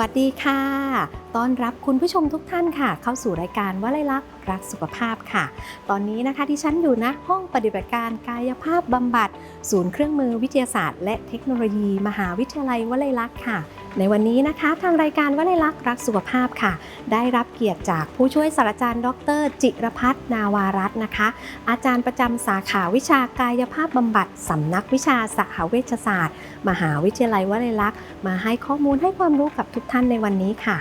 สวัสดีค่ะต้อนรับคุณผู้ชมทุกท่านค่ะเข้าสู่รายการวลัยลักษณ์รักสุขภาพค่ะตอนนี้นะคะที่ฉันอยู่ณห้องปฏิบัติการกายภาพบำบัดศูนย์เครื่องมือวิทยาศาสตร์และเทคโนโลยีมหาวิทยาลัยวลัยลักษณ์ค่ะในวันนี้นะคะทางรายการวลัยลักษณ์รักสุขภาพค่ะได้รับเกียรติจากผู้ช่วยศาสตราจารย์ดร.จิรพัฒน์นาวารัตน์นะคะอาจารย์ประจำสาขาวิชากายภาพบำบัดสำนักวิชาสหเวชศาสตร์มหาวิทยาลัยวลัยลักษณ์มาให้ข้อมูลให้ความรู้กับทุกท่านในวันนี้ค่ะ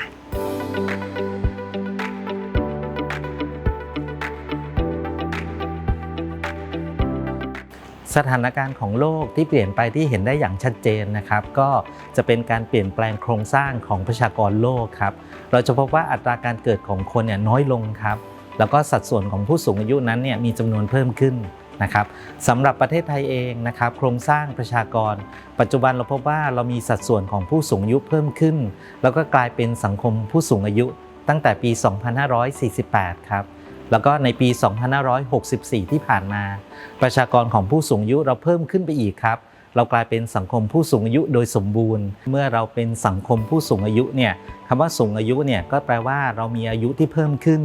สถานการณ์ของโลกที่เปลี่ยนไปที่เห็นได้อย่างชัดเจนนะครับก็จะเป็นการเปลี่ยนแปลงโครงสร้างของประชากรโลกครับเราจะพบว่าอัตราการเกิดของคนเนี่ยน้อยลงครับแล้วก็สัดส่วนของผู้สูงอายุนั้นเนี่ยมีจำนวนเพิ่มขึ้นนะครับสำหรับประเทศไทยเองนะครับโครงสร้างประชากรปัจจุบันเราพบว่าเรามีสัดส่วนของผู้สูงอายุเพิ่มขึ้นแล้วก็กลายเป็นสังคมผู้สูงอายุตั้งแต่ปี 2548 ครับแล้วก็ในปี 2564 ที่ผ่านมาประชากรของผู้สูงอายุเราเพิ่มขึ้นไปอีกครับเรากลายเป็นสังคมผู้สูงอายุโดยสมบูรณ์เมื่อเราเป็นสังคมผู้สูงอายุเนี่ยคำว่าสูงอายุเนี่ยก็แปลว่าเรามีอายุที่เพิ่มขึ้น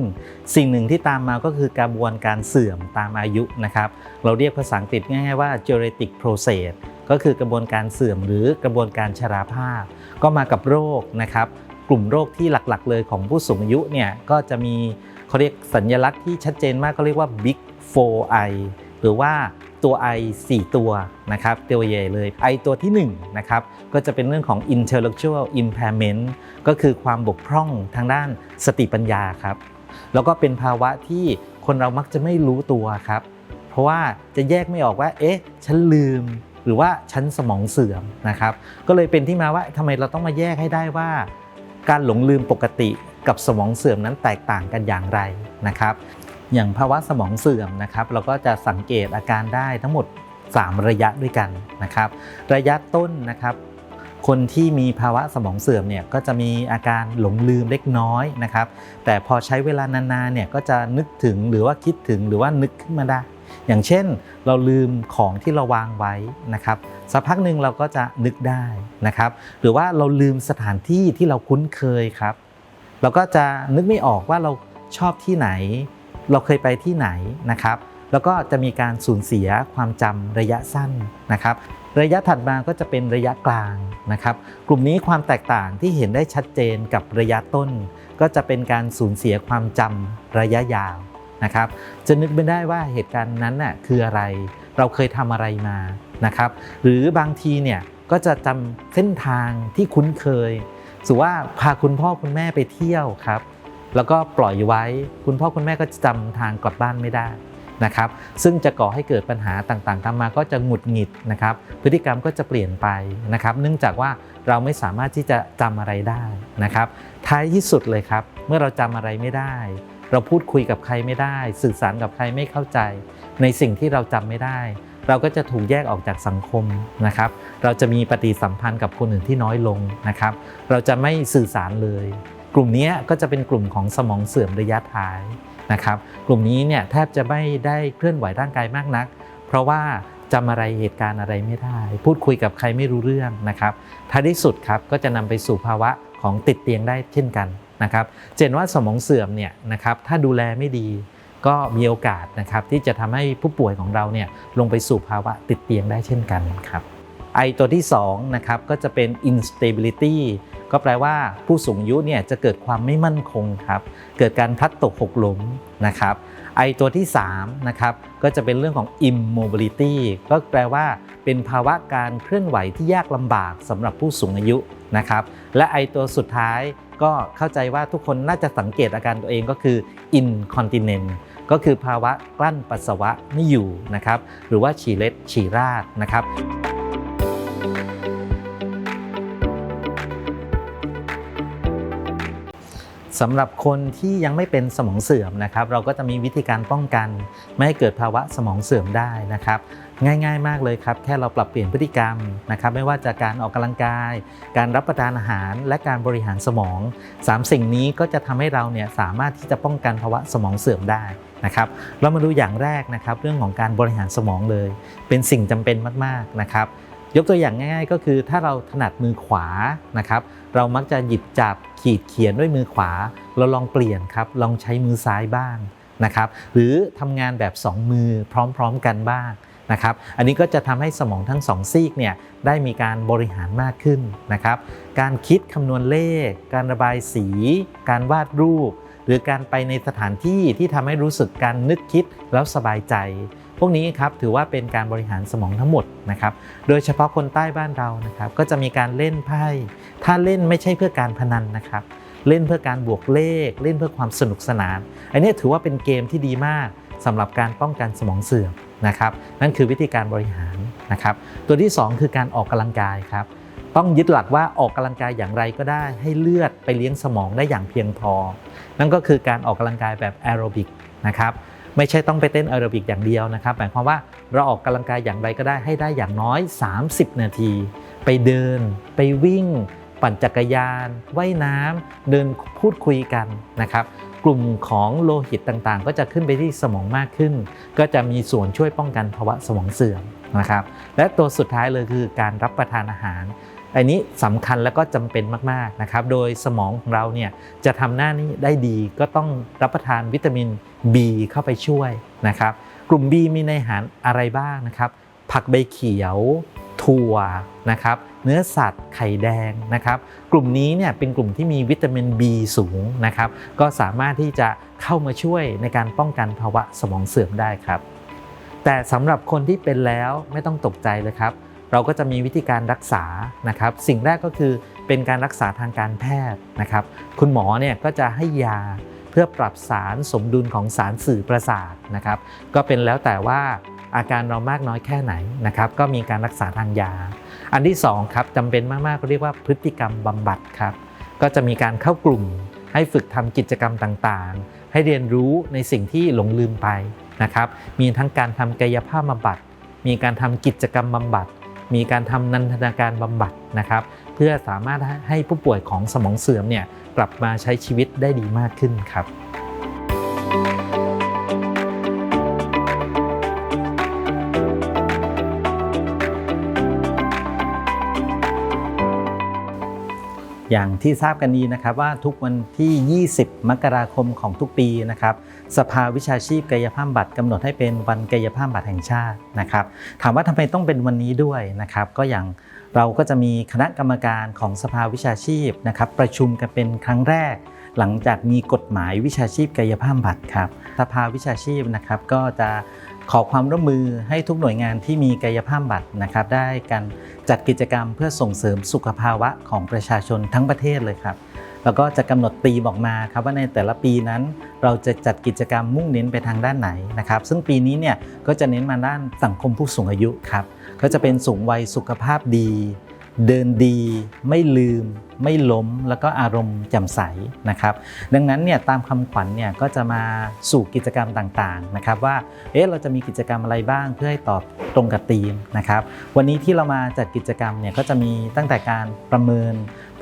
สิ่งหนึ่งที่ตามมาก็คือกระบวนการเสื่อมตามอายุนะครับเราเรียกภาษาอังกฤษง่ายๆว่า geriatric process ก็คือกระบวนการเสื่อมหรือกระบวนการชราภาพก็มากับโรคนะครับกลุ่มโรคที่หลักๆเลยของผู้สูงอายุเนี่ยก็จะมีเขาเรียกสัญลักษณ์ที่ชัดเจนมากก็เรียกว่า Big 4I หรือว่าตัว I 4 ตัวนะครับตัวใหญ่เลย I ตัวที่1นะครับก็จะเป็นเรื่องของ intellectual impairment ก็คือความบกพร่องทางด้านสติปัญญาครับแล้วก็เป็นภาวะที่คนเรามักจะไม่รู้ตัวครับเพราะว่าจะแยกไม่ออกว่าเอ๊ะฉันลืมหรือว่าฉันสมองเสื่อมนะครับก็เลยเป็นที่มาว่าทำไมเราต้องมาแยกให้ได้ว่าการหลงลืมปกติกับสมองเสื่อมนั้นแตกต่างกันอย่างไรนะครับอย่างภาวะสมองเสื่อมนะครับเราก็จะสังเกตอาการได้ทั้งหมด3ระยะด้วยกันนะครับระยะต้นนะครับคนที่มีภาวะสมองเสื่อมเนี่ยก็จะมีอาการหลงลืมเล็กน้อยนะครับแต่พอใช้เวลานานๆเนี่ยก็จะนึกถึงหรือว่าคิดถึงหรือว่านึกขึ้นมาได้อย่างเช่นเราลืมของที่เราวางไว้นะครับสักพักหนึ่งเราก็จะนึกได้นะครับหรือว่าเราลืมสถานที่ที่เราคุ้นเคยครับเราก็จะนึกไม่ออกว่าเราชอบที่ไหนเราเคยไปที่ไหนนะครับแล้วก็จะมีการสูญเสียความจำระยะสั้นนะครับระยะถัดมาก็จะเป็นระยะกลางนะครับกลุ่มนี้ความแตกต่างที่เห็นได้ชัดเจนกับระยะต้นก็จะเป็นการสูญเสียความจำระยะยาวนะครับจะนึกไม่ได้ว่าเหตุการณ์นั้นน่ะคืออะไรเราเคยทำอะไรมานะครับหรือบางทีเนี่ยก็จะจำเส้นทางที่คุ้นเคยสมมุติว่าพาคุณพ่อคุณแม่ไปเที่ยวครับแล้วก็ปล่อยไว้คุณพ่อคุณแม่ก็จะจำทางกลับบ้านไม่ได้นะครับซึ่งจะก่อให้เกิดปัญหาต่างๆตามมาก็จะหงุดหงิดนะครับพฤติกรรมก็จะเปลี่ยนไปนะครับเนื่องจากว่าเราไม่สามารถที่จะจำอะไรได้นะครับท้ายที่สุดเลยครับเมื่อเราจำอะไรไม่ได้เราพูดคุยกับใครไม่ได้สื่อสารกับใครไม่เข้าใจในสิ่งที่เราจำไม่ได้เราก็จะถูกแยกออกจากสังคมนะครับเราจะมีปฏิสัมพันธ์กับคนอื่นที่น้อยลงนะครับเราจะไม่สื่อสารเลยกลุ่มนี้ก็จะเป็นกลุ่มของสมองเสื่อมระยะท้ายนะครับกลุ่มนี้เนี่ยแทบจะไม่ได้เคลื่อนไหวร่างกายมากนักเพราะว่าจำอะไรเหตุการณ์อะไรไม่ได้พูดคุยกับใครไม่รู้เรื่องนะครับท้ายที่สุดครับก็จะนำไปสู่ภาวะของติดเตียงได้เช่นกันนะครับเช่นว่าสมองเสื่อมเนี่ยนะครับถ้าดูแลไม่ดีก็มีโอกาสนะครับที่จะทำให้ผู้ป่วยของเราเนี่ยลงไปสู่ภาวะติดเตียงได้เช่นกันครับไอตัวที่2นะครับก็จะเป็น instability ก็แปลว่าผู้สูงอายุเนี่ยจะเกิดความไม่มั่นคงครับเกิดการพลัดตกหกล้มนะครับไอตัวที่3นะครับก็จะเป็นเรื่องของ immobility ก็แปลว่าเป็นภาวะการเคลื่อนไหวที่ยากลำบากสำหรับผู้สูงอายุนะครับและไอตัวสุดท้ายก็เข้าใจว่าทุกคนน่าจะสังเกตอาการตัวเองก็คือ incontinence ก็คือภาวะกลั้นปัสสาวะไม่อยู่นะครับหรือว่าฉี่เล็ดฉี่ราดนะครับสำหรับคนที่ยังไม่เป็นสมองเสื่อมนะครับเราก็จะมีวิธีการป้องกันไม่ให้เกิดภาวะสมองเสื่อมได้นะครับง่ายๆมากเลยครับแค่เราปรับเปลี่ยนพฤติกรรมนะครับไม่ว่าจะการออกกำลังกายการรับประทานอาหารและการบริหารสมอง3สิ่งนี้ก็จะทำให้เราเนี่ยสามารถที่จะป้องกันภาวะสมองเสื่อมได้นะครับเรามาดูอย่างแรกนะครับเรื่องของการบริหารสมองเลยเป็นสิ่งจำเป็นมากๆนะครับ ยกตัวอย่างง่ายๆก็คือถ้าเราถนัดมือขวานะครับเรามักจะหยิบจับขีดเขียนด้วยมือขวาเราลองเปลี่ยนครับลองใช้มือซ้ายบ้างนะครับหรือทำงานแบบ2มือพร้อมๆกันบ้างนะครับอันนี้ก็จะทำให้สมองทั้ง2ซีกเนี่ยได้มีการบริหารมากขึ้นนะครับการคิดคำนวณเลขการระบายสีการวาดรูปหรือการไปในสถานที่ที่ทำให้รู้สึกการนึกคิดแล้วสบายใจพวกนี้ครับถือว่าเป็นการบริหารสมองทั้งหมดนะครับโดยเฉพาะคนใต้บ้านเรานะครับก็จะมีการเล่นไพ่ถ้าเล่นไม่ใช่เพื่อการพนันนะครับเล่นเพื่อการบวกเลขเล่นเพื่อความสนุกสนานอันนี้ถือว่าเป็นเกมที่ดีมากสำหรับการป้องกันสมองเสื่อมนะครับนั่นคือวิธีการบริหารนะครับตัวที่2คือการออกกำลังกายครับต้องยึดหลักว่าออกกำลังกายอย่างไรก็ได้ให้เลือดไปเลี้ยงสมองได้อย่างเพียงพอนั่นก็คือการออกกำลังกายแบบแอโรบิกนะครับไม่ใช่ต้องไปเต้นแอโรบิกอย่างเดียวนะครับหมายความว่าเราออกกำลังกายอย่างไรก็ได้ให้ได้อย่างน้อย30นาทีไปเดินไปวิ่งปั่นจักรยานว่ายน้ำเดินพูดคุยกันนะครับกลุ่มของโลหิตต่างๆก็จะขึ้นไปที่สมองมากขึ้นก็จะมีส่วนช่วยป้องกันภาวะสมองเสื่อมนะครับและตัวสุดท้ายเลยคือการรับประทานอาหารอันนี้สำคัญและก็จำเป็นมากๆนะครับโดยสมองของเราเนี่ยจะทำหน้านี้ได้ดีก็ต้องรับประทานวิตามิน B เข้าไปช่วยนะครับกลุ่ม B มีในอาหารอะไรบ้างนะครับผักใบเขียวถั่วนะครับเนื้อสัตว์ไข่แดงนะครับกลุ่มนี้เนี่ยเป็นกลุ่มที่มีวิตามิน B สูงนะครับก็สามารถที่จะเข้ามาช่วยในการป้องกันภาวะสมองเสื่อมได้ครับแต่สำหรับคนที่เป็นแล้วไม่ต้องตกใจเลยครับเราก็จะมีวิธีการรักษานะครับสิ่งแรกก็คือเป็นการรักษาทางการแพทย์นะครับคุณหมอเนี่ยก็จะให้ยาเพื่อปรับสารสมดุลของสารสื่อประสาทนะครับก็เป็นแล้วแต่ว่าอาการเรามากน้อยแค่ไหนนะครับก็มีการรักษาทางยาอันที่2ครับจำเป็นมากๆก็เรียกว่าพฤติกรรมบำบัดครับก็จะมีการเข้ากลุ่มให้ฝึกทำกิจกรรมต่างๆให้เรียนรู้ในสิ่งที่หลงลืมไปนะครับมีทั้งการทำกายภาพบำบัดมีการทำกิจกรรมบำบัดมีการทำนันทนาการบำบัดนะครับเพื่อสามารถให้ผู้ป่วยของสมองเสื่อมเนี่ยกลับมาใช้ชีวิตได้ดีมากขึ้นครับอย่างที่ทราบกันดีนะครับว่าทุกวันที่20มกราคมของทุกปีนะครับสภาวิชาชีพกายภาพบำบัดกำหนดให้เป็นวันกายภาพบำบัดแห่งชาตินะครับถามว่าทำไมต้องเป็นวันนี้ด้วยนะครับก็อย่างเราก็จะมีคณะกรรมการของสภาวิชาชีพนะครับประชุมกันเป็นครั้งแรกหลังจากมีกฎหมายวิชาชีพกายภาพบำบัดครับสภาวิชาชีพนะครับก็จะขอความร่วมมือให้ทุกหน่วยงานที่มีกายภาพบำบัดนะครับได้การจัดกิจกรรมเพื่อส่งเสริมสุขภาวะของประชาชนทั้งประเทศเลยครับแล้วก็จะกำหนดธีมออกมาครับว่าในแต่ละปีนั้นเราจะจัดกิจกรรมมุ่งเน้นไปทางด้านไหนนะครับซึ่งปีนี้เนี่ยก็จะเน้นมาด้านสังคมผู้สูงอายุครับก็จะเป็นสูงวัยสุขภาพดีเดินดีไม่ลืมไม่ล้มแล้วก็อารมณ์แจ่มใสนะครับดังนั้นเนี่ยตามคำขวัญเนี่ยก็จะมาสู่กิจกรรมต่างๆนะครับว่าเราจะมีกิจกรรมอะไรบ้างเพื่อให้ตอบตรงกับธีมนะครับวันนี้ที่เรามาจัดกิจกรรมเนี่ยก็จะมีตั้งแต่การประเมิน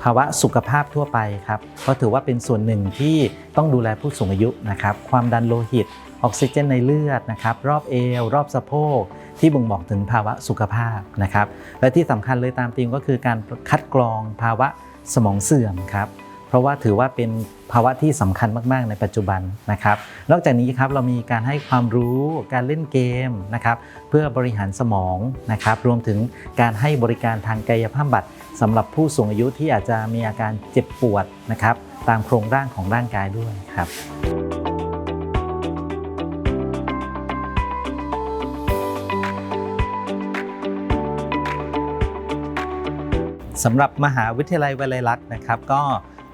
ภาวะสุขภาพทั่วไปครับเพราะถือว่าเป็นส่วนหนึ่งที่ต้องดูแลผู้สูงอายุนะครับความดันโลหิตออกซิเจนในเลือดนะครับรอบเอวรอบสะโพกที่บ่งบอกถึงภาวะสุขภาพนะครับและที่สำคัญเลยตามธีมก็คือการคัดกรองภาวะสมองเสื่อมครับเพราะว่าถือว่าเป็นภาวะที่สำคัญมากๆในปัจจุบันนะครับนอกจากนี้ครับเรามีการให้ความรู้การเล่นเกมนะครับเพื่อบริหารสมองนะครับรวมถึงการให้บริการทางกายภาพบำบัดสำหรับผู้สูงอายุที่อาจจะมีอาการเจ็บปวดนะครับตามโครงร่างของร่างกายด้วยครับสำหรับมหาวิทยาลัยวลัยลักษณ์นะครับก็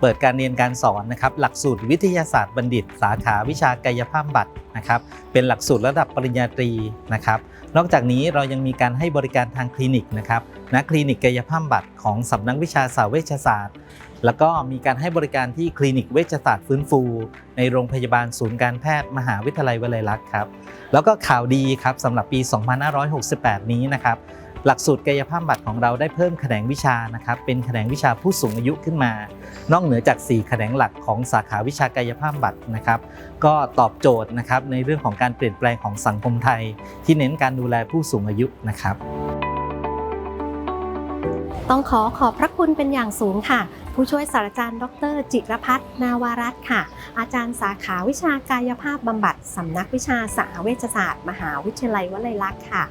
เปิดการเรียนการสอนนะครับหลักสูตรวิทยาศาสตร์บัณฑิตสาขาวิชากายภาพบำบัดนะครับเป็นหลักสูตรระดับปริญญาตรีนะครับนอกจากนี้เรายังมีการให้บริการทางคลินิกนะครับณคลินิกกายภาพบำบัดของสำนักวิชาสาวเวชศาสตร์แล้วก็มีการให้บริการที่คลินิกเวชศาสตร์ฟื้นฟูในโรงพยาบาลศูนย์การแพทย์มหาวิทยาลัยวลัยลักษณ์ครับแล้วก็ข่าวดีครับสำหรับปี2568นี้นะครับหลักสูตรกายภาพบำบัดของเราได้เพิ่มแขนงวิชานะครับเป็นแขนงวิชาผู้สูงอายุขึ้นมานอกเหนือจาก4แขนงหลักของสาขาวิชากายภาพบำบัดนะครับก็ตอบโจทย์นะครับในเรื่องของการเปลี่ยนแปลงของสังคมไทยที่เน้นการดูแลผู้สูงอายุนะครับ ต้องขอบพระคุณเป็นอย่างสูงค่ะ ผู้ช่วยศาสตราจารย์ดร.จิรพัฒน์นาวารัตน์ค่ะ อาจารย์สาขาวิชากายภาพบำบัดสำนักวิชาสหเวชศาสตร์มหาวิทยาลัยวลัยลักษณ์ค่ะ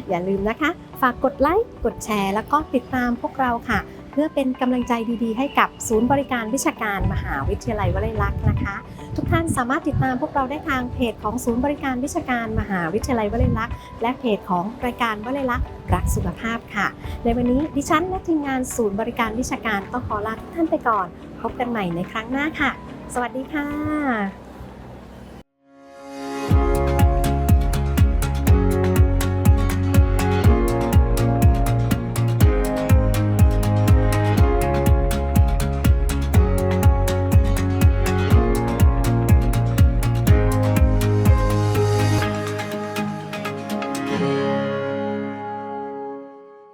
อย่าลืมนะคะ ฝากกดไลค์กดแชร์แล้วก็ติดตามพวกเราค่ะ เพื่อเป็นกำลังใจดีๆให้กับศูนย์บริการวิชาการมหาวิทยาลัยวลัยลักษณ์นะคะ ทุกท่านสามารถติดตามพวกเราได้ทางเพจของศูนย์บริการวิชาการมหาวิทยาลัยวลัยลักษณ์และเพจของรายการวลัยลักษณ์รักสุขภาพค่ะ ในวันนี้ดิฉันและทีมงานศูนย์บริการวิชาการต้องขอลาทุกท่านไปก่อน พบกันใหม่ในครั้งหน้าค่ะ สวัสดีค่ะ